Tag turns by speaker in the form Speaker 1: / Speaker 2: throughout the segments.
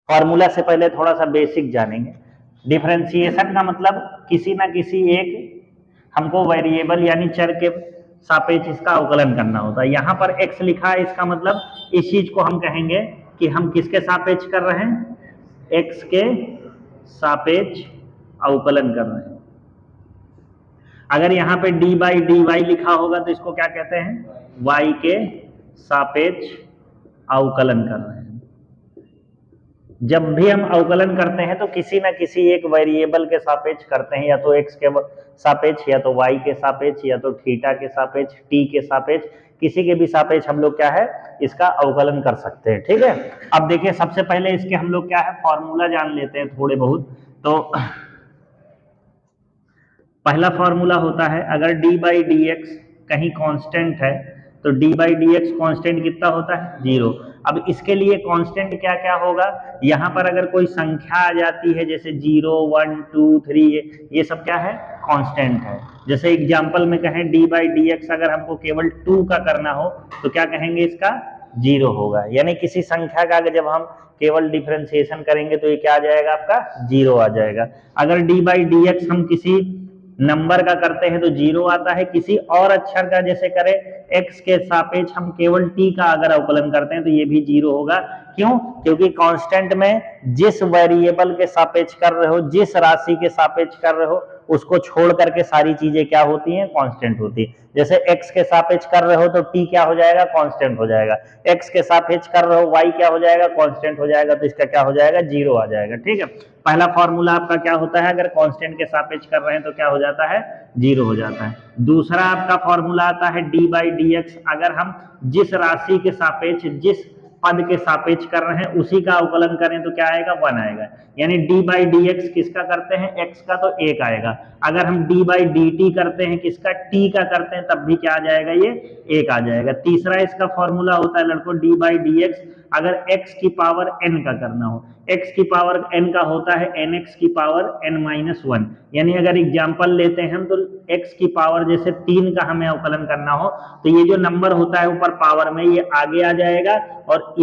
Speaker 1: Formula से पहले थोड़ा सा बेसिक जानेंगे। डिफरेंशिएशन का मतलब किसी ना किसी एक हमको वेरिएबल यानी चर के सापेक्ष इसका अवकलन करना होता है। यहाँ पर x लिखा है, इसका मतलब इस चीज को हम कहेंगे कि हम किसके सापेक्ष कर रहे हैं, x के सापेक्ष अवकलन कर रहे हैं। अगर यहाँ पे डी बाई डी वाई लिखा होगा तो इसको क्या कहते हैं, y के सापेक्ष अवकलन कर रहे हैं। जब भी हम अवकलन करते हैं तो किसी ना किसी एक वेरिएबल के सापेक्ष करते हैं, या तो x के सापेक्ष, या तो y के सापेक्ष, या तो थीटा के सापेक्ष, t के सापेक्ष, किसी के भी सापेक्ष हम लोग क्या है इसका अवकलन कर सकते हैं। ठीक है, अब देखिए सबसे पहले इसके हम लोग क्या है फॉर्मूला जान लेते हैं थोड़े बहुत। तो पहला फॉर्मूला होता है, अगर डी बाई डी एक्स कहीं कांस्टेंट है तो D by d x constant कितना होता है, 0। अब इसके लिए कांस्टेंट क्या क्या होगा, यहाँ पर अगर कोई संख्या आ जाती है जैसे 0, 1, 2, 3, ये सब क्या है कांस्टेंट है। जैसे एग्जांपल में कहें डी बाई डी एक्स अगर हमको केवल 2 का करना हो तो क्या कहेंगे, इसका 0 होगा। यानी किसी संख्या का जब हम केवल डिफरेंशिएशन करेंगे तो ये क्या आ जाएगा, आपका 0 आ जाएगा। अगर डी बाई डी एक्स हम किसी नंबर का करते हैं तो 0 आता है। किसी और अक्षर का जैसे करें x के सापेक्ष हम केवल t का अगर अवकलन करते हैं तो ये भी 0 होगा। क्यों, क्योंकि कांस्टेंट में जिस वेरिएबल के सापेक्ष कर रहे हो, जिस राशि के सापेक्ष कर रहे हो, उसको छोड़ करके सारी चीजें क्या होती हैं, कांस्टेंट होती है। जैसे x के सापेक्ष कर रहे हो तो t क्या हो जाएगा, कांस्टेंट हो जाएगा। x के सापेक्ष कर रहे हो y क्या हो जाएगा, कांस्टेंट हो जाएगा। तो इसका क्या हो जाएगा, 0 आ जाएगा। ठीक है, पहला फॉर्मूला आपका क्या होता है, अगर कांस्टेंट के सापेक्ष कर रहे हैं तो क्या हो जाता है, 0 हो जाता है। दूसरा आपका फॉर्मूला आता है डी बाई डी एक्स, अगर हम जिस राशि के सापेक्ष, जिस पद के सापेक्ष कर रहे हैं उसी का अवकलन करें तो क्या आएगा, 1 आएगा। यानी डी बाई डी एक्स किसका करते हैं, x का, तो 1 आएगा। अगर हम डी बाई डी टी करते हैं किसका, t का करते हैं, तब भी क्या आ जाएगा, ये 1 आ जाएगा। तीसरा इसका फॉर्मूला होता है लड़कों डी बाई डी एक्स, अगर x की पावर n का करना हो, x की पावर n का होता है nx की पावर n-1। यानी अगर एग्जाम्पल लेते हैं हम तो x की पावर जैसे 3 का हमें अवकलन करना हो तो ये जो नंबर होता है ऊपर पावर में ये आगे आ जाएगा, और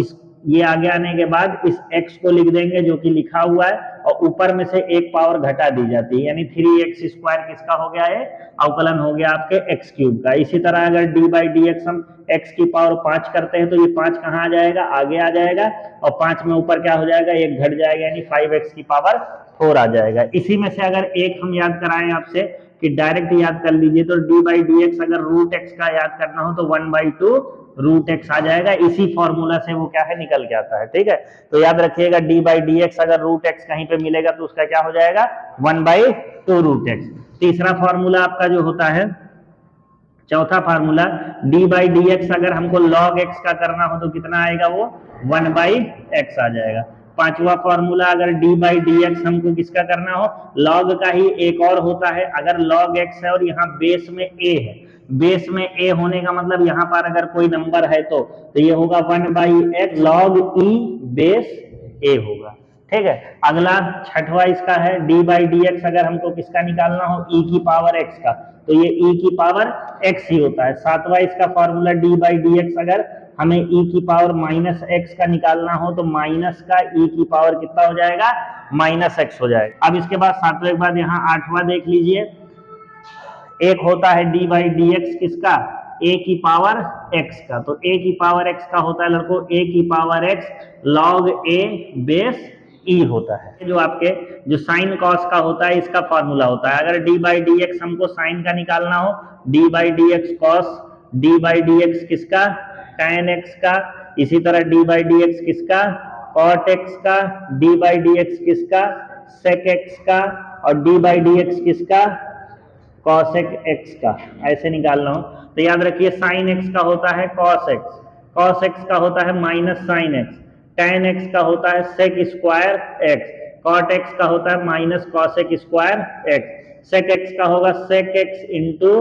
Speaker 1: ये आगे आने के बाद इस x को लिख देंगे जो कि लिखा हुआ है, और ऊपर में से एक पावर घटा दी जाती है। यानी 3x² किसका हो गया है, अवकलन हो गया आपके x³ का। इसी तरह अगर डी बाई डी एक्स हम x की पावर 5 करते हैं तो ये 5 कहाँ आ जाएगा, आगे आ जाएगा, और 5 में ऊपर क्या हो जाएगा, एक घट जाएगा, यानी 5x की पावर 4 आ जाएगा। इसी में से अगर एक हम याद कराएं आपसे कि डायरेक्ट याद कर लीजिए तो डी बाई डी एक्स अगर रूट एक्स का याद करना हो तो 1/2 रूट एक्स आ जाएगा। इसी फॉर्मूला से वो क्या है, निकल के आता है। ठीक है, तो याद रखिएगा डी बाई डी एक्स अगर रूट एक्स कहीं पे मिलेगा तो उसका क्या हो जाएगा, 1/2 रूट एक्स। तीसरा फॉर्मूला आपका जो होता है, चौथा formula D by d x अगर हमको लॉग एक्स का करना हो तो कितना आएगा, वो 1/x आ जाएगा। पांचवा फॉर्मूला अगर डी बाई डी एक्स हमको किसका करना हो, लॉग का ही एक और होता है। अगर लॉग एक्स है और यहाँ बेस में a है, बेस में a होने का मतलब यहाँ पर अगर कोई नंबर है तो ये होगा 1/x log e base a होगा। ठीक है, अगला छठवा इसका है डी बाई डी एक्स अगर हमको किसका निकालना हो, e की पावर x का, तो ये e की पावर x ही होता है। सातवां इसका formula D by d x अगर हमें e की पावर -x का निकालना हो तो माइनस का e की पावर कितना हो जाएगा, -x हो जाएगा। अब इसके बाद सातवें के बाद यहाँ आठवां देख लीजिए, एक होता है डी बाई डी एक्स किसका, a की पावर x का, तो a की पावर x का होता है लड़कों a की power x log a base e होता है। जो आपके जो साइन कॉस का होता है इसका फॉर्मूला होता है। अगर d बाई डी एक्स हमको साइन का निकालना हो, d by d x cos, d by d x किसका, tan x का, इसी तरह d बाई डी एक्स किसका, cot x का, d बाई डी एक्स किसका, sec x का, और d बाई डी एक्स किसका, cosec x का। ऐसे निकालना हो तो याद रखिए साइन x का होता है cos x, cos x का होता है minus sine x, tan x का होता है sec square x, cot x का होता है minus cosec square x, sec x का होगा sec x into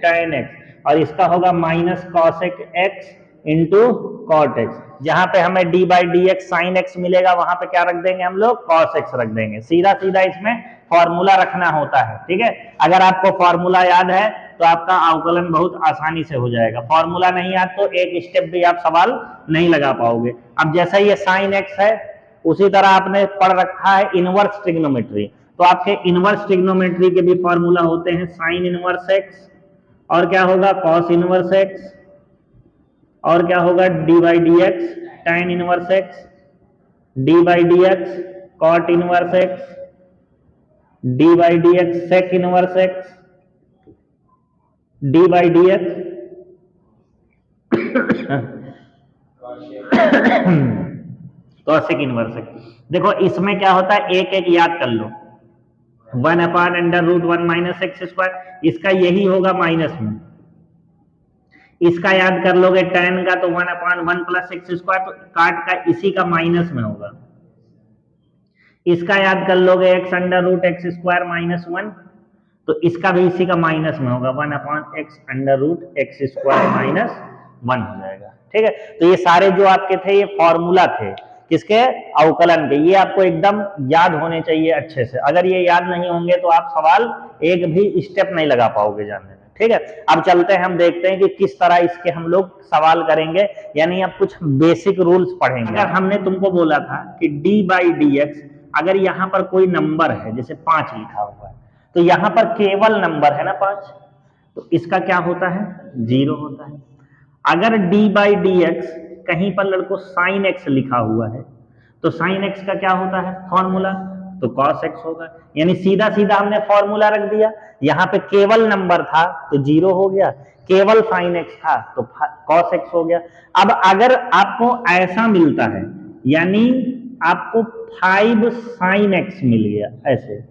Speaker 1: tan x, और इसका होगा minus cosec x into cot x। जहां पे हमें d by d x sine x मिलेगा वहां पे क्या रख देंगे हम लोग, cos x रख देंगे। सीधा सीधा इसमें फॉर्मूला रखना होता है। ठीक है, अगर आपको फॉर्मूला याद है तो आपका अवकलन बहुत आसानी से हो जाएगा। फॉर्मूला नहीं याद तो एक स्टेप भी आप सवाल नहीं लगा पाओगे। अब जैसा ये साइन x है उसी तरह आपने पढ़ रखा है इनवर्स ट्रिग्नोमेट्री, तो आपके इनवर्स ट्रिग्नोमेट्री के भी फॉर्मूला होते हैं साइन इनवर्स एक्स, और क्या होगा कॉस इनवर्स एक्स, और क्या होगा d by d x tan inverse x, d by d x cot inverse x, d by d x sec inverse x, d by d x cosec inverse x. देखो इसमें क्या होता है, एक एक याद कर लो, 1/√1 माइनस एक्स स्क्वायर, इसका यही होगा माइनस में, इसका याद कर लोगे tan का तो 1/1 प्लस एक्स स्क्वायर, तो काट का इसी का माइनस में होगा। इसका याद कर लोगे x√x² माइनस 1, तो इसका भी इसी का माइनस में होगा, 1/x√x² माइनस 1 हो जाएगा। ठीक है, तो ये सारे जो आपके थे ये फॉर्मूला थे किसके, अवकलन के, ये आपको एकदम याद होने चाहिए अच्छे से। अगर ये याद नहीं होंगे तो आप सवाल एक भी स्टेप नहीं लगा पाओगे जानने में। ठीक है, अब चलते हैं, हम देखते हैं कि किस तरह इसके हम लोग सवाल करेंगे, यानी अब कुछ बेसिक रूल्स पढ़ेंगे। अगर हमने तुमको बोला था कि डी बाई डी एक्स, अगर यहाँ पर कोई नंबर है जैसे 5 लिखा हुआ है, तो यहाँ पर केवल नंबर है ना 5, तो इसका क्या होता है 0 होता है। अगर डी बाई डी एक्स कहीं पर लड़को साइन एक्स लिखा हुआ है, तो साइन एक्स का क्या होता है फॉर्मूला, तो कॉस एक्स होगा। यानी सीधा सीधा हमने फॉर्मूला रख दिया, यहाँ पे केवल नंबर था तो 0 हो गया, केवल साइन एक्स था तो कॉस एक्स हो गया। अब अगर आपको ऐसा मिलता है, यानी आपको 5 साइन एक्स मिल गया ऐसे,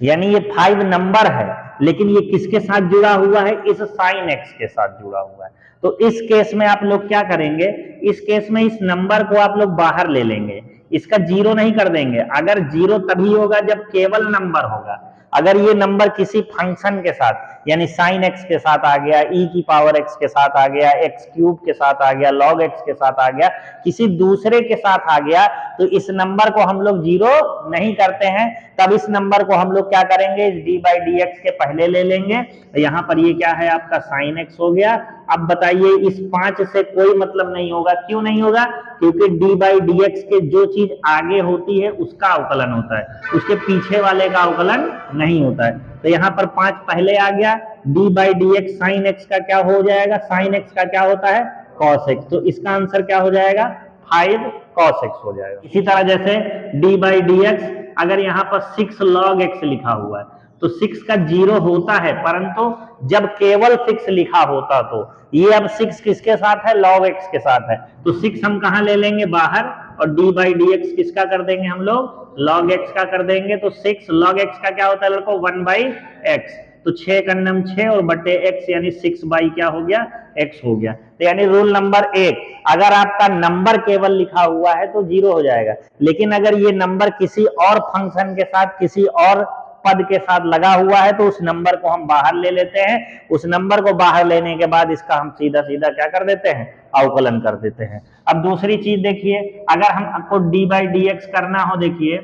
Speaker 1: यानी ये 5 नंबर है लेकिन ये किसके साथ जुड़ा हुआ है, इस साइन एक्स के साथ जुड़ा हुआ है, तो इस केस में आप लोग क्या करेंगे, इस केस में इस नंबर को आप लोग बाहर ले लेंगे, इसका 0 नहीं कर देंगे। अगर 0 तभी होगा जब केवल नंबर होगा। अगर ये नंबर किसी फंक्शन के साथ, यानी साइन एक्स के साथ आ गया, e की पावर x के साथ आ गया, x³ के साथ आ गया, log x के साथ आ गया, किसी दूसरे के साथ आ गया, तो इस नंबर को हम लोग 0 नहीं करते हैं। तब इस नंबर को हम लोग क्या करेंगे, इस डी बाई डी एक्स के पहले ले लेंगे, यहाँ पर ये क्या है आपका साइन एक्स हो गया। अब बताइए इस 5 से कोई मतलब नहीं होगा, क्यों नहीं होगा, क्योंकि डी बाई डी एक्स के जो चीज आगे होती है उसका अवकलन होता है, उसके पीछे वाले का अवकलन नहीं होता है। तो यहाँ पर 5 पहले आ गया, D by d x sine x का क्या हो जाएगा, साइन एक्स का क्या होता है कॉस एक्स, तो इसका आंसर क्या हो जाएगा 5 कॉस एक्स हो जाएगा। इसी तरह जैसे डी बाई डी एक्स, अगर यहाँ पर 6 log x लिखा हुआ है तो 6 का 0 होता है, परंतु जब केवल 6 लिखा होता तो ये अब 6 किसके साथ है, log x के साथ है, तो 6 हम कहाँ ले लेंगे बाहर, और डी बाई डी एक्स किसका कर देंगे हम लोग, log x का कर देंगे। तो 6 log x का क्या होता है लड़को 1/x, तो 6 का नम 6 और बटे x, यानी 6 बाई क्या हो गया x हो गया। तो यानी रूल नंबर 1, अगर आपका नंबर केवल लिखा हुआ है तो 0 हो जाएगा, लेकिन अगर ये नंबर किसी और फंक्शन के साथ, किसी और पद के साथ लगा हुआ है, तो उस नंबर को हम बाहर ले लेते हैं। उस नंबर को बाहर लेने के बाद इसका हम सीधा सीधा क्या कर देते हैं, अवकलन कर देते हैं। अब दूसरी चीज देखिए, अगर हम आपको डी बाई डी एक्स करना हो, देखिए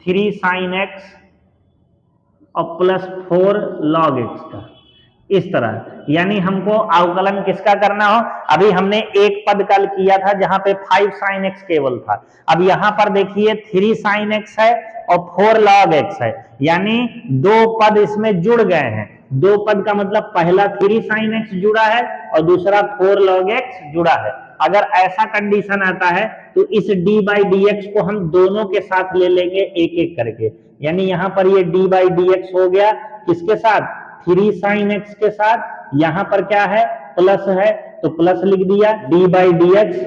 Speaker 1: 3 साइन एक्स और प्लस 4 log x का, इस तरह, यानी हमको अवकलन किसका करना हो, अभी हमने एक पद कल किया था जहां पे 5 साइन एक्स केवल था, अब यहां पर देखिए 3 साइन एक्स है और 4 log x है, यानी 2 पद इसमें जुड़ गए हैं। 2 पद का मतलब पहला 3 साइन एक्स जुड़ा है और दूसरा 4 log x जुड़ा है। अगर ऐसा कंडीशन आता है तो इस डी बाई डी एक्स को हम दोनों के साथ ले लेंगे एक एक करके, यानी यहाँ पर ये डी बाई डी एक्स हो गया किसके साथ, 3 साइन एक्स के साथ, यहाँ पर क्या है प्लस है तो प्लस लिख दिया, D by d x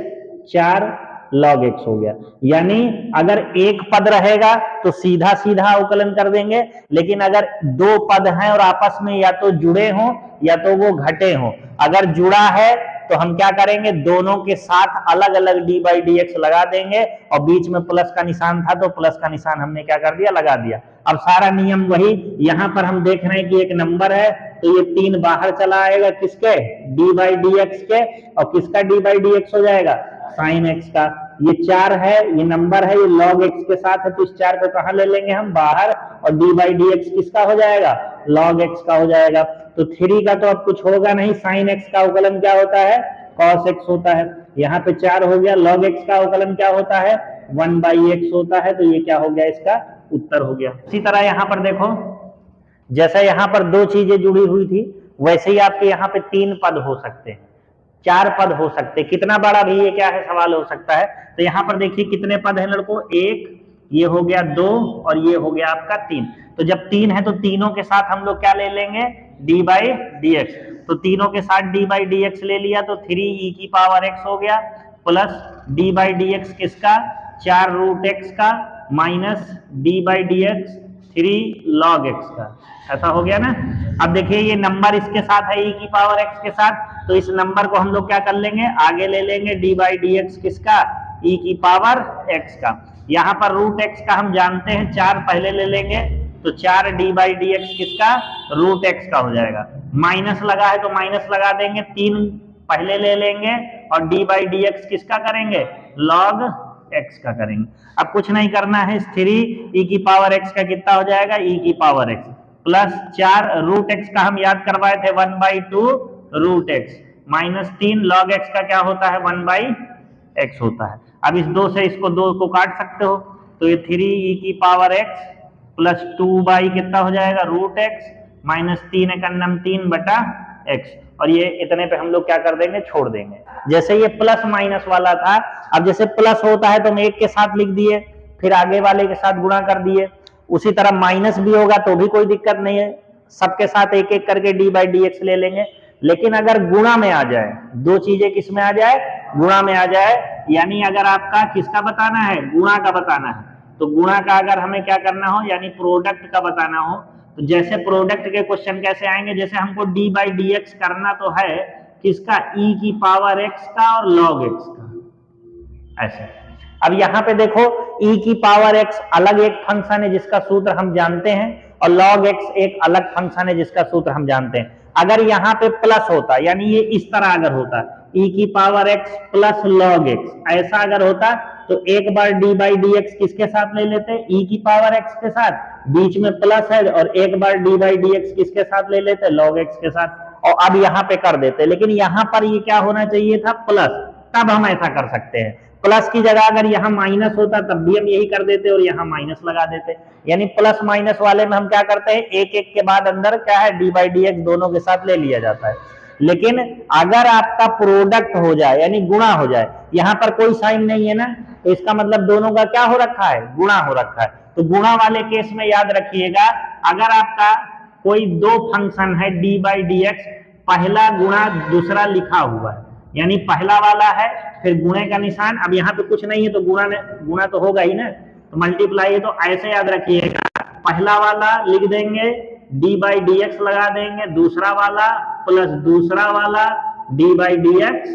Speaker 1: 4 log x हो गया। यानी अगर एक पद रहेगा तो सीधा सीधा अवकलन कर देंगे, लेकिन अगर 2 पद हैं और आपस में या तो जुड़े हों या तो वो घटे हों, अगर जुड़ा है तो हम क्या करेंगे, दोनों के साथ अलग अलग डी बाई डी एक्स लगा देंगे, और बीच में प्लस का निशान था तो प्लस का निशान हमने क्या कर दिया, लगा दिया। अब सारा नियम वही, यहाँ पर हम देख रहे हैं कि एक नंबर है तो ये 3 बाहर चला आएगा किसके, डी बाई डी एक्स के, और किसका डी बाई डी एक्स हो जाएगा, साइन एक्स का। ये 4 है, ये नंबर है, ये log x के साथ है, तो इस 4 को कहाँ ले लेंगे हम बाहर, और डी बाई डी एक्स किसका हो जाएगा, log x का हो जाएगा। तो 3 का तो अब कुछ होगा नहीं, साइन x का अवकलन क्या होता है, cos x होता है। यहाँ पे 4 हो गया, log x का अवकलन क्या होता है, 1/x होता है, तो ये क्या हो गया, इसका उत्तर हो गया। इसी तरह यहाँ पर देखो, जैसा यहाँ पर दो चीजें जुड़ी हुई थी, वैसे ही आपके यहाँ पे 3 पद हो सकते हैं, 4 पद हो सकते हैं। कितना बड़ा भी ये क्या है सवाल हो सकता है। तो यहाँ पर देखिए कितने पद हैं लड़कों, 1, ये हो गया 2 और ये हो गया आपका 3। तो जब 3 है तो तीनों के साथ हम लोग क्या ले लेंगे, d/dx। तो तीनों के साथ d/dx ले लिया तो 3e⁻x हो गया, प्लस d/dx किसका, 4√x का, माइनस d/dx 3 log x का। ऐसा हो गया ना। अब देखिए ये नंबर इसके साथ है e⁻x के साथ, तो इस नंबर को हम लोग क्या कर लेंगे, आगे ले लेंगे d/dx किसका, e⁻x का। यहाँ पर √x का हम जानते हैं 4 पहले ले लेंगे, तो 4 d/dx किसका, √x का हो जाएगा। माइनस लगा है तो माइनस लगा देंगे, 3 पहले ले लेंगे और d/dx किसका करेंगे, log x का करेंगे। अब कुछ नहीं करना है, 3e⁻x का कितना हो जाएगा, e⁻x प्लस 4 √x का हम याद करवाए थे 1/2 √x, माइनस 3 log x का क्या होता है, 1/x होता है। अब इस 2 से इसको 2 को काट सकते हो, तो ये 3e⁻x प्लस 2 कितना हो जाएगा, √x माइनस 3 एकन्नम 3/x, और ये इतने पे हम लोग क्या कर देंगे, छोड़ देंगे। जैसे ये प्लस माइनस वाला था, अब जैसे प्लस होता है तो हम एक के साथ लिख दिए, फिर आगे वाले के साथ गुणा कर दिए। उसी तरह माइनस भी होगा तो भी कोई दिक्कत नहीं है, सबके साथ एक एक करके d/dx ले लेंगे। लेकिन अगर गुणा में आ जाए, दो चीजें किस में आ जाए, गुणा में आ जाए, यानी अगर आपका किसका बताना है, गुणा का बताना है, तो गुणा का अगर हमें क्या करना हो, यानी प्रोडक्ट का बताना हो, तो जैसे प्रोडक्ट के क्वेश्चन कैसे आएंगे, जैसे हमको d/dx करना तो है किसका, e⁻x का और log x का, ऐसे। अब यहाँ पे देखो e⁻x अलग एक फंक्शन है जिसका सूत्र हम जानते हैं, और log x एक अलग फंक्शन है जिसका सूत्र हम जानते हैं। अगर यहाँ पे प्लस होता, यानी ये इस तरह अगर होता e⁻x प्लस log x, ऐसा अगर होता तो एक बार d/dx किसके साथ ले लेते, e⁻x के साथ, बीच में प्लस है, और एक बार d/dx किसके साथ ले लेते, log x के साथ, और अब यहाँ पे कर देते। लेकिन यहाँ पर ये क्या होना चाहिए था, प्लस, तब हम ऐसा कर सकते हैं। प्लस की जगह अगर यहाँ माइनस होता तब भी हम यही कर देते और यहाँ माइनस लगा देते। यानी प्लस माइनस वाले में हम क्या करते हैं, एक एक के बाद अंदर क्या है, d/dx दोनों के साथ ले लिया जाता है। लेकिन अगर आपका प्रोडक्ट हो जाए, यानी गुणा हो जाए, यहाँ पर कोई साइन नहीं है ना, तो इसका मतलब दोनों का क्या हो रखा है, गुणा हो रखा है। तो गुणा वाले केस में याद रखिएगा, अगर आपका कोई दो फंक्शन है d/dx, पहला गुणा दूसरा लिखा हुआ है, यानी पहला वाला है फिर गुणे का निशान, अब यहाँ पे कुछ नहीं है तो गुणा तो होगा ही ना, तो मल्टीप्लाई है, तो ऐसे याद रखिएगा, पहला वाला लिख देंगे d/dx लगा देंगे, दूसरा वाला प्लस दूसरा वाला d/dx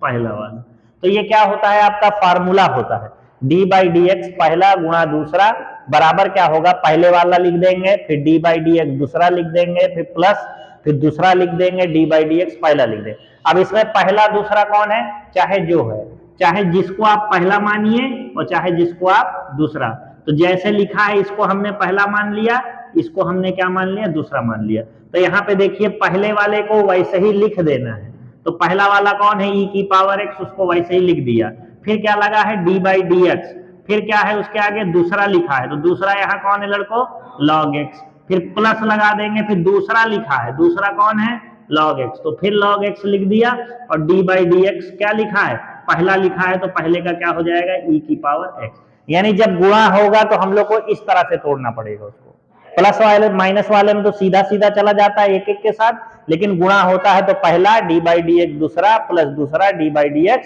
Speaker 1: पहला वाला। तो ये क्या होता है, आपका फार्मूला होता है, d/dx पहला गुणा दूसरा बराबर क्या होगा, पहले वाला लिख देंगे, फिर d/dx दूसरा लिख देंगे, फिर प्लस, फिर दूसरा लिख देंगे, d/dx पहला लिख देंगे। अब इसमें पहला दूसरा कौन है, चाहे जो है, चाहे जिसको आप पहला मानिए और चाहे जिसको आप दूसरा। तो जैसे लिखा है इसको हमने पहला मान लिया, इसको हमने क्या मान लिया, दूसरा मान लिया। तो यहाँ पे देखिए पहले वाले को वैसे ही लिख देना है, तो पहला वाला कौन है, e⁻x, उसको वैसे ही लिख दिया। फिर क्या लगा है, d/dx, फिर क्या है उसके आगे दूसरा लिखा है, तो दूसरा यहाँ कौन है लड़को, log x, फिर प्लस लगा देंगे, फिर दूसरा लिखा है, दूसरा कौन है, log x, तो फिर log x लिख दिया, और d/dx क्या लिखा है, पहला लिखा है, तो पहले का क्या हो जाएगा, e⁻x। यानी जब गुणा होगा तो हम लोग को इस तरह से तोड़ना पड़ेगा उसको। प्लस वाले माइनस वाले में तो सीधा सीधा चला जाता है एक एक के साथ, लेकिन गुणा होता है तो पहला d/dx दूसरा प्लस दूसरा d/dx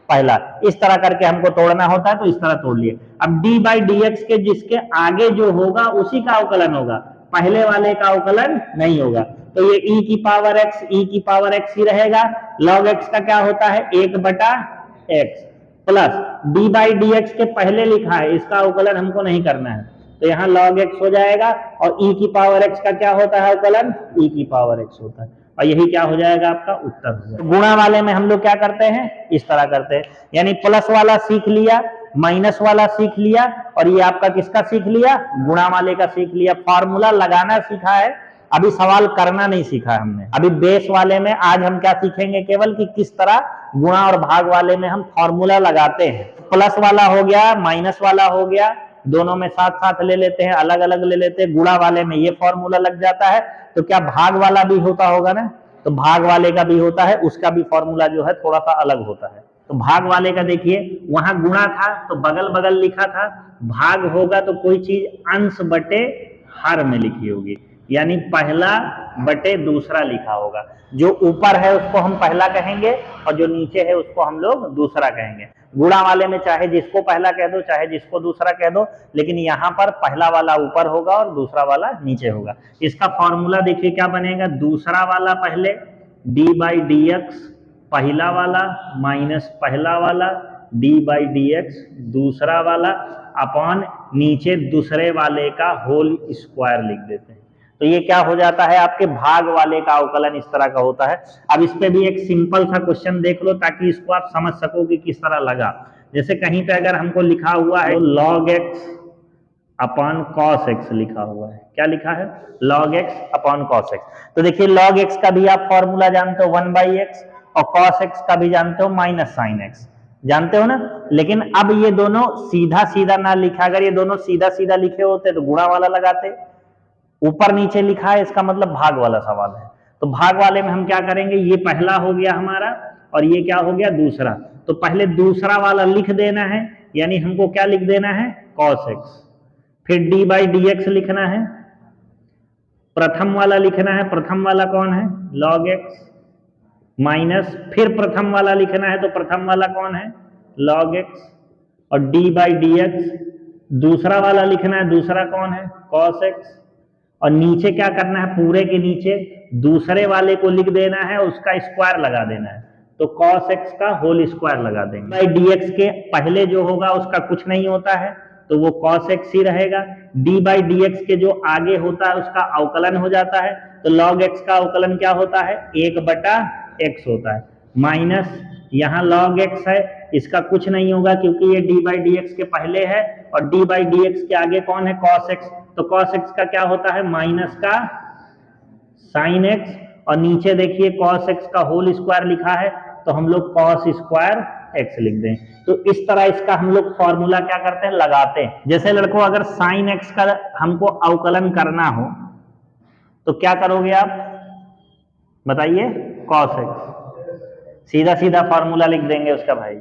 Speaker 1: पहला, इस तरह करके हमको तोड़ना होता है, तो इस तरह तोड़ लिए। अब d/dx के जिसके आगे जो होगा उसी का अवकलन होगा, पहले वाले का अवकलन नहीं होगा। तो ये e⁻x ही रहेगा, log x का क्या होता है, 1/x, प्लस d/dx के पहले लिखा है, इसका अवकलन हमको नहीं करना है, तो यहाँ log x हो जाएगा, और e⁻x का क्या होता है अवकलन, e⁻x होता है, और यही क्या हो जाएगा, आपका उत्तर हो जाएगा। गुणा वाले में हम लोग क्या करते हैं, इस तरह करते हैं, यानी प्लस वाला सीख लिया, माइनस वाला सीख लिया, और ये आपका किसका सीख लिया, गुणा वाले का सीख लिया। फार्मूला लगाना सीखा है, अभी सवाल करना नहीं सीखा हमने। अभी बेस वाले में आज हम क्या सीखेंगे, केवल कि किस तरह गुणा और भाग वाले में हम फॉर्मूला लगाते हैं। प्लस वाला हो गया, माइनस वाला हो गया, दोनों में साथ साथ ले लेते हैं, अलग अलग ले लेते हैं। गुणा वाले में ये फॉर्मूला लग जाता है, तो क्या भाग वाला भी होता होगा ना, तो भाग वाले का भी होता है, उसका भी फॉर्मूला जो है थोड़ा सा अलग होता है। तो भाग वाले का देखिए, वहां गुणा था तो बगल बगल लिखा था, भाग होगा तो कोई चीज अंश बटे हर में लिखी होगी, यानी पहला बटे दूसरा लिखा होगा। जो ऊपर है उसको हम पहला कहेंगे और जो नीचे है उसको हम लोग दूसरा कहेंगे। गुणा वाले में चाहे जिसको पहला कह दो चाहे जिसको दूसरा कह दो, लेकिन यहाँ पर पहला वाला ऊपर होगा और दूसरा वाला नीचे होगा। इसका फॉर्मूला देखिए क्या बनेगा, दूसरा वाला पहले डी बाई डी एक्स पहला वाला माइनस पहला वाला डी बाई डी एक्स दूसरा वाला अपॉन नीचे दूसरे वाले का होल स्क्वायर लिख देते हैं। तो ये क्या हो जाता है, आपके भाग वाले का अवकलन इस तरह का होता है। अब इस पे भी एक सिंपल सा क्वेश्चन देख लो ताकि इसको आप समझ सको कि किस तरह लगा। जैसे कहीं पे अगर हमको लिखा हुआ है log x upon cos x लिखा हुआ है, क्या लिखा है, log x upon cos x। तो देखिए log x का भी आप फॉर्मूला जानते हो 1/x और cos x का भी जानते हो माइनस sin x, जानते हो ना। लेकिन अब ये दोनों सीधा सीधा ना लिखा, अगर ये दोनों सीधा सीधा लिखे होते तो गुणा वाला लगाते, ऊपर नीचे लिखा है इसका मतलब भाग वाला सवाल है। तो भाग वाले में हम क्या करेंगे, ये पहला हो गया हमारा और ये क्या हो गया दूसरा, तो पहले दूसरा वाला लिख देना है, यानी हमको क्या लिख देना है cos x, फिर d बाई डी एक्स लिखना है, प्रथम वाला लिखना है, प्रथम वाला कौन है log x, माइनस फिर प्रथम वाला लिखना है, तो प्रथम वाला कौन है log x, और d बाई डी एक्स दूसरा वाला लिखना है, दूसरा कौन है cos x, और नीचे क्या करना है, पूरे के नीचे दूसरे वाले को लिख देना है, उसका स्क्वायर लगा देना है, तो cos x का होल स्क्वायर लगा देंगे। बाई dx के पहले जो होगा उसका कुछ नहीं होता है तो वो cos x ही रहेगा। d बाई dx के जो आगे होता है उसका अवकलन हो जाता है, तो log x का अवकलन क्या होता है 1/x होता है, माइनस यहाँ log x है, इसका कुछ नहीं होगा क्योंकि ये d बाई dx के पहले है और d बाई dx के आगे कौन है cos x, तो cos x का क्या होता है माइनस का sin x, और नीचे देखिए cos x का होल स्क्वायर लिखा है तो हम लोग cos स्क्वायर x लिख दें। तो इस तरह इसका हम लोग फॉर्मूला क्या करते हैं लगाते हैं। जैसे लड़कों अगर sin x का हमको अवकलन करना हो तो क्या करोगे आप बताइए, cos x सीधा सीधा फॉर्मूला लिख देंगे उसका भाई।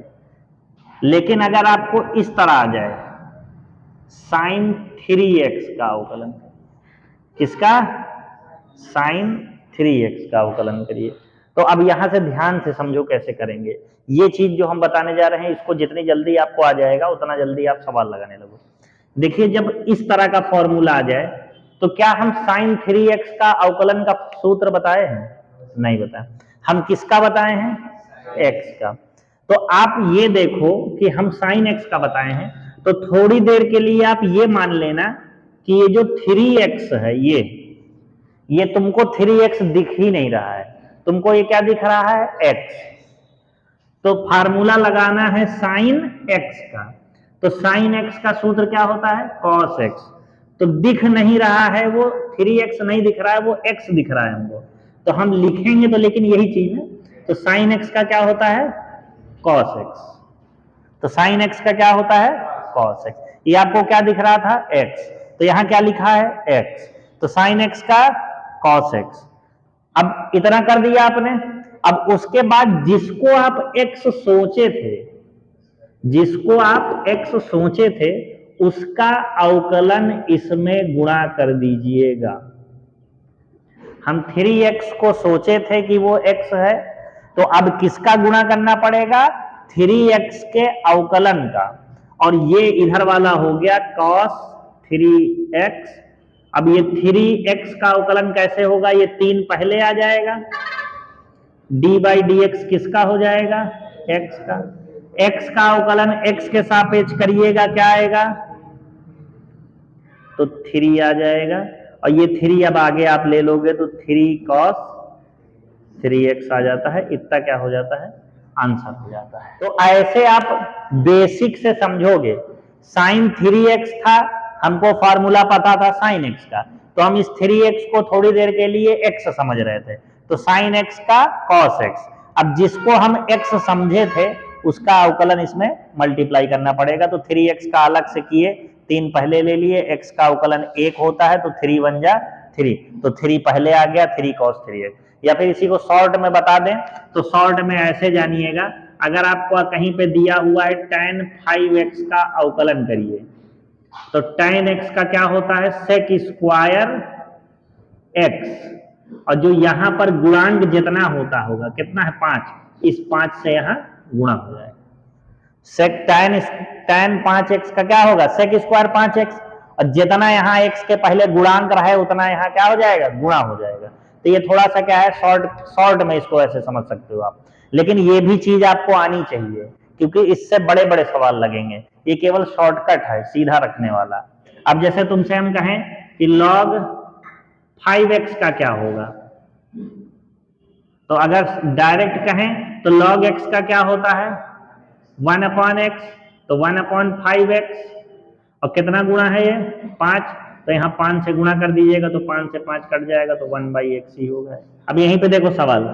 Speaker 1: लेकिन अगर आपको इस तरह आ जाए sin 3x का अवकलन, किसका sin 3x का अवकलन करिए, तो अब यहां से ध्यान से समझो कैसे करेंगे। ये चीज जो हम बताने जा रहे हैं इसको जितनी जल्दी आपको आ जाएगा उतना जल्दी आप सवाल लगाने लगो। देखिए जब इस तरह का फॉर्मूला आ जाए तो क्या हम sin 3x का अवकलन का सूत्र बताए हैं, नहीं बताए, हम किसका बताए हैं x का। तो आप ये देखो कि हम sin x का बताए हैं, तो थोड़ी देर के लिए आप ये मान लेना कि ये जो 3x है ये तुमको 3x दिख ही नहीं रहा है, तुमको ये क्या दिख रहा है x, तो फार्मूला लगाना है sin x का, तो sin x का सूत्र क्या होता है cos x, तो दिख नहीं रहा है वो 3x नहीं दिख रहा है, वो x दिख रहा है हमको, तो हम लिखेंगे तो लेकिन यही चीज है, तो sin x का क्या होता है cos x, तो sin x का क्या होता है cos x, ये आपको क्या दिख रहा था x, तो यहां क्या लिखा है x, तो sin x का cos x। अब इतना कर दिया आपने, अब उसके बाद जिसको आप x सोचे थे, जिसको आप x सोचे थे उसका अवकलन इसमें गुणा कर दीजिएगा। हम 3x को सोचे थे कि वो x है, तो अब किसका गुणा करना पड़ेगा 3x के अवकलन का, और ये इधर वाला हो गया cos 3x। अब ये 3x का अवकलन कैसे होगा, ये 3 पहले आ जाएगा, d बाई डी एक्स किसका हो जाएगा x का, x का अवकलन x के सापेक्ष करिएगा क्या आएगा, तो 3 आ जाएगा, और ये 3 अब आगे आप ले लोगे तो 3 cos 3x आ जाता है, इतना क्या हो जाता है आंसर हो जाता है। तो ऐसे आप बेसिक से समझोगे, sin 3x था हमको फार्मूला पता था साइन एक्स का, तो हम इस 3x को थोड़ी देर के लिए x समझ रहे थे, तो साइन x का cos x। अब जिसको हम x समझे थे उसका अवकलन इसमें मल्टीप्लाई करना पड़ेगा, तो 3x का अलग से किए, 3 पहले ले लिए, x का अवकलन 1 होता है तो 3 1 जा 3, तो 3 पहले आ गया, 3 cos 3x। या फिर इसी को शॉर्ट में बता दें तो शॉर्ट में ऐसे जानिएगा, अगर आपको कहीं पे दिया हुआ है tan 5x का अवकलन करिए, तो tan x का क्या होता है sec स्क्वायर x, और जो यहां पर गुणांक जितना होता होगा, कितना है 5, इस 5 से यहां गुणा हो जाएगा। sec tan 5x का क्या होगा sec स्क्वायर 5x, और जितना यहाँ x के पहले गुणांक रहा है उतना यहाँ क्या हो जाएगा, गुणा हो जाएगा। तो ये थोड़ा सा क्या है शॉर्ट में इसको ऐसे समझ सकते हो आप, लेकिन ये भी चीज आपको आनी चाहिए क्योंकि इससे बड़े बड़े सवाल लगेंगे, ये केवल शॉर्टकट है सीधा रखने वाला। अब जैसे तुमसे हम कहें कि log 5x का क्या होगा, तो अगर डायरेक्ट कहें तो log x का क्या होता है 1/x, तो 1/5x, और कितना गुणा है ये 5, तो यहाँ 5 से गुणा कर दीजिएगा तो 5 से 5 कट जाएगा तो 1/x ही होगा। अब यहीं पे देखो सवाल,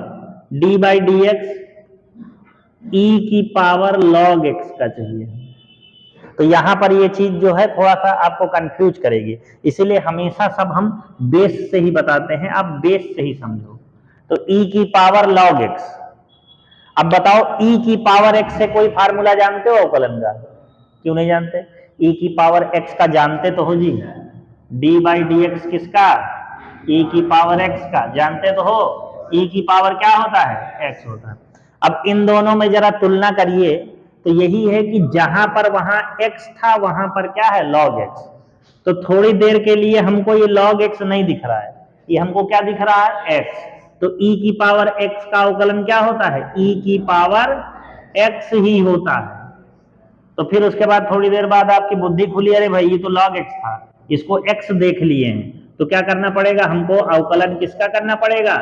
Speaker 1: d/dx e की पावर log x का चाहिए, तो यहाँ पर ये चीज जो है थोड़ा सा आपको कंफ्यूज करेगी, इसीलिए हमेशा सब हम बेस से ही बताते हैं, आप बेस से ही समझो। तो e की पावर log x, अब बताओ e की पावर x से कोई फार्मूला जानते हो अवकलन का? क्यों नहीं जानते? e की पावर x का जानते तो हो जी, d/dx किसका, e की पावर x का जानते तो हो, e की पावर क्या होता है x होता है। अब इन दोनों में जरा तुलना करिए तो यही है कि जहां पर वहां x था वहां पर क्या है log x, तो थोड़ी देर के लिए हमको ये log x नहीं दिख रहा है, ये हमको क्या दिख रहा है x, तो e की पावर x का अवकलन क्या होता है e की पावर x ही होता है। तो फिर उसके बाद थोड़ी देर बाद आपकी बुद्धि खुली, अरे भाई ये तो log x था, इसको x देख लिए हैं, तो क्या करना पड़ेगा हमको, अवकलन किसका करना पड़ेगा,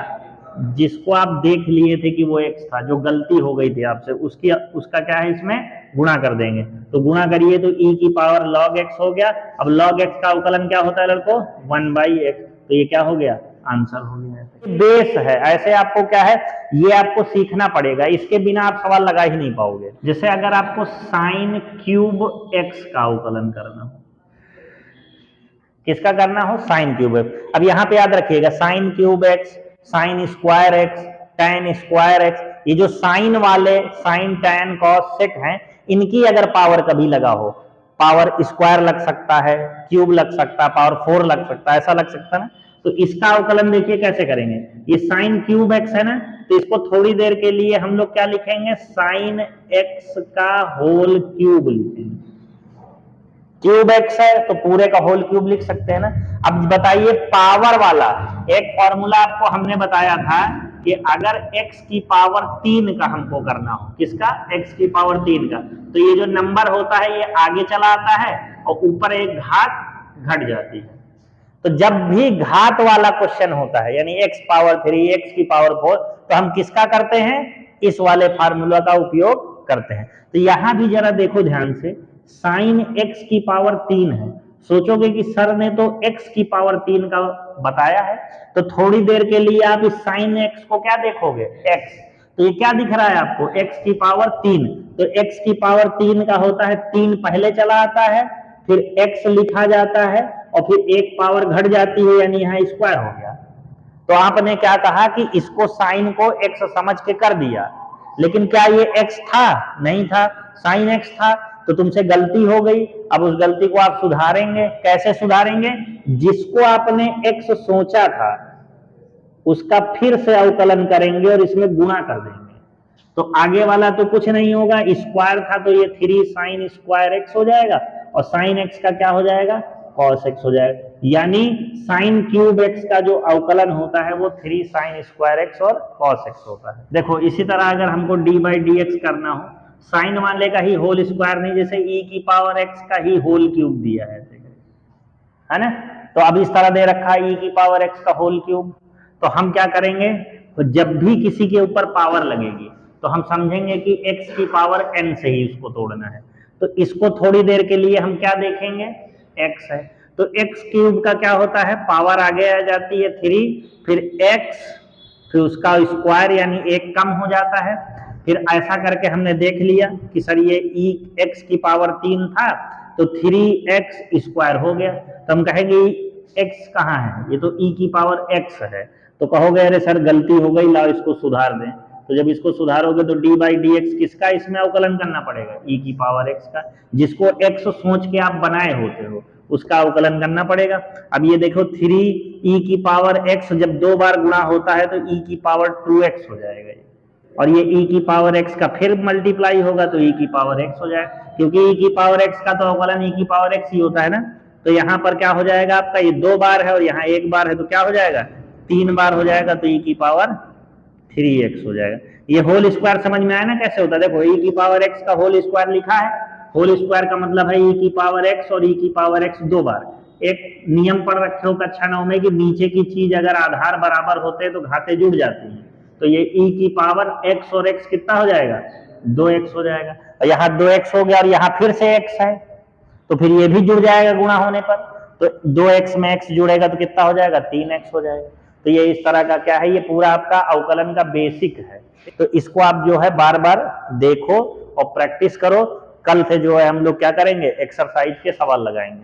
Speaker 1: जिसको आप देख लिए थे कि वो x था, जो गलती हो गई थी आपसे उसका क्या है इसमें गुणा कर देंगे, तो गुणा करिए तो e की पावर log x हो गया। अब log x का अवकलन क्या होता है लड़कों 1/x, तो ये क्या हो गया आंसर हो गया। बेस है, ऐसे आपको क्या है ये आपको सीखना पड़ेगा, इसके बिना आप सवाल लगा ही नहीं पाओगे। जैसे अगर आपको sin क्यूब x का अवकलन करना हो, किसका करना हो sin क्यूब x, अब यहाँ पे याद रखिएगा sin cube x, sin square x, tan square x, ये जो साइन वाले sin tan cos sec हैं, इनकी अगर पावर कभी लगा हो, पावर स्क्वायर लग सकता है, क्यूब लग सकता है, पावर 4 लग सकता है, ऐसा लग सकता है ना, तो इसका अवकलन देखिए कैसे करेंगे, ये sin क्यूब x है ना, तो इसको थोड़ी देर के लिए हम लोग क्या लिखेंगे sin x का होल क्यूब लिखेंगे, क्यूब x है तो पूरे का होल क्यूब लिख सकते हैं ना। अब बताइए पावर वाला एक फॉर्मूला आपको हमने बताया था कि अगर x की पावर 3 का हमको करना हो, किसका x की पावर 3 का, तो ये जो नंबर होता है ये आगे चला आता है और ऊपर एक घात घट जाती है। तो जब भी घात वाला क्वेश्चन होता है यानी x पावर 3 x की पावर 4, तो हम किसका करते हैं, इस वाले फार्मूला का उपयोग करते हैं। तो यहां भी जरा देखो ध्यान से, साइन x की पावर 3 है, सोचोगे कि सर ने तो x की पावर 3 का बताया है, तो थोड़ी देर के लिए आप इस साइन x को क्या देखोगे x, तो ये क्या दिख रहा है आपको x की पावर 3, तो x की पावर 3 का होता है 3 पहले चला आता है, फिर x लिखा जाता है और फिर एक पावर घट जाती है यानी यहाँ स्क्वायर हो गया। तो आपने क्या कहा कि इसको साइन को x समझ के कर दिया, लेकिन क्या ये x था, नहीं था, साइन x था, तो तुमसे गलती हो गई। अब उस गलती को आप सुधारेंगे, कैसे सुधारेंगे, जिसको आपने x सोचा था उसका फिर से अवकलन करेंगे और इसमें गुणा कर देंगे, तो आगे वाला तो कुछ नहीं होगा, स्क्वायर था तो ये 3 साइन स्क्वायर x हो जाएगा और साइन x का क्या हो जाएगा cos x हो जाएगा, यानी साइन क्यूब x का जो अवकलन होता है वो 3 साइन स्क्वायर x और cos x होता है। देखो इसी तरह अगर हमको d/dx करना हो, साइन वाले का ही होल स्क्वायर नहीं, जैसे e की पावर x का ही होल क्यूब दिया है ना, तो अब इस तरह दे रखा है e की पावर x का होल क्यूब, तो हम क्या करेंगे, तो जब भी किसी के ऊपर पावर लगेगी तो हम समझेंगे कि x की पावर n से ही उसको तोड़ना है, तो इसको थोड़ी देर के लिए हम क्या देखेंगे, x है। तो x क्यूब का क्या होता है, पावर आगे आ जाती है 3, फिर x, फिर उसका स्क्वायर यानी एक कम हो जाता है। फिर ऐसा करके हमने देख लिया कि सर ये x की पावर 3 था तो 3x स्क्वायर हो गया। तो हम कहेंगे x कहाँ है, ये तो e की पावर x है। तो कहोगे अरे सर गलती हो गई, लाओ इसको सुधार दें। तो जब इसको सुधारोगे तो डी बाई डी एक्स किसका इसमें अवकलन करना पड़ेगा, e की पावर x का, जिसको x सोच के आप बनाए होते हो उसका अवकलन करना पड़ेगा। अब ये देखो 3e की पावर x जब 2 बार गुणा होता है तो e की पावर 2x हो जाएगा, और ये e की पावर x का फिर मल्टीप्लाई होगा तो e की पावर x हो जाएगा, क्योंकि e की पावर x का तो अवकलन e की पावर x ही होता है ना। तो यहाँ पर क्या हो जाएगा आपका, ये 2 बार है और यहाँ 1 बार है तो क्या हो जाएगा, 3 बार हो जाएगा, तो e की पावर 3x हो जाएगा। ये होल स्क्वायर समझ में आया ना कैसे होता है, देखो e की पावर x का होल स्क्वायर लिखा है, होल स्क्वायर का मतलब है e की पावर x और e की पावर x 2 बार। एक नियम पढ़ रखे हो कक्षा 9 में कि नीचे की चीज अगर आधार बराबर होते हैं तो घाते जुड़ जाती हैं। तो ये e की पावर x और x कितना हो जाएगा, 2x हो जाएगा। और यहाँ 2x हो गया और यहाँ फिर से x है तो फिर ये भी जुड़ जाएगा गुणा होने पर, तो 2x में x जुड़ेगा तो कितना हो जाएगा, 3x हो जाएगा। तो ये इस तरह का क्या है, ये पूरा आपका अवकलन का बेसिक है। तो इसको आप जो है बार बार देखो और प्रैक्टिस करो। कल से जो है हम लोग क्या करेंगे, एक्सरसाइज के सवाल लगाएंगे।